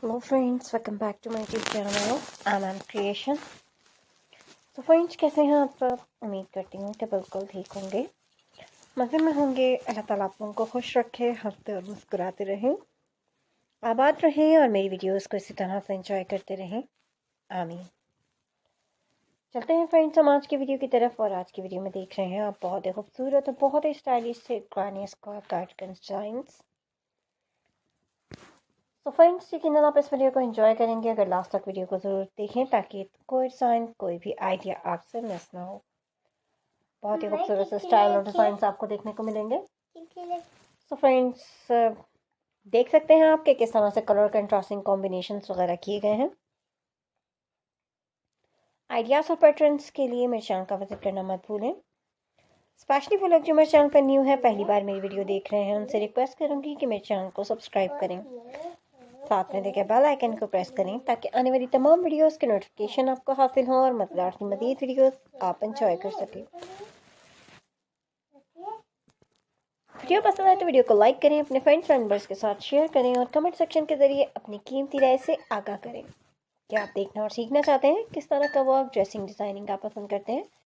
Hello friends, welcome back to my YouTube channel M creation. तो friends, कैसे हैं आप सब? उम्मीद करती हूँ कि बिल्कुल ठीक होंगे, मज़े में होंगे। अल्लाह ताला आप लोगों को खुश रखे, हंसते और मुस्कुराते रहें, आबाद रहें और मेरी वीडियोस को इसी तरह से एंजॉय करते रहें। आमीन। चलते हैं फ्रेंड्स हम आज की वीडियो की तरफ। और आज की वीडियो में देख रहे हैं आप बहुत ही खूबसूरत और बहुत ही स्टाइलिश से ग्रानी स्कर्ट कार्डिगन डिजाइंस। तो फ्रेंड्स, यकीनन आप इस वीडियो को एंजॉय करेंगे अगर लास्ट तक वीडियो को ज़रूर देखें, ताकि कोई डिज़ाइन कोई भी आइडिया आपसे मिस ना हो। बहुत ही खूबसूरत से स्टाइल और डिज़ाइंस आपको देखने को मिलेंगे। तो फ्रेंड्स, देख सकते हैं आप कि किस तरह से कलर कंट्रास्टिंग कॉम्बिनेशंस वगैरह किए गए हैं। आइडियाज़ और पैटर्न्स के लिए मेरे चैनल का विजिट करना मत भूलें। स्पेशली वो लोग जो मेरे चैनल पर न्यू है, पहली बार मेरी वीडियो देख रहे हैं, उनसे रिक्वेस्ट करूंगी कि मेरे चैनल को सब्सक्राइब करें, साथ में देखे बेल आइकन को प्रेस करें ताकि आने वाली तमाम वीडियोस के नोटिफिकेशन आपको हासिल हो और मज़ीद वीडियोस आप एंजॉय कर सकें। वीडियो पसंद आए तो वीडियो को लाइक करें, अपने फ्रेंड्स मेंबर्स के साथ शेयर करें और कमेंट सेक्शन के ज़रिए अपनी कीमती राय से आगाह करें। क्या आप देखना और सीखना चाहते हैं किस तरह का वर्क, ड्रेसिंग, डिज़ाइनिंग आप पसंद करते हैं?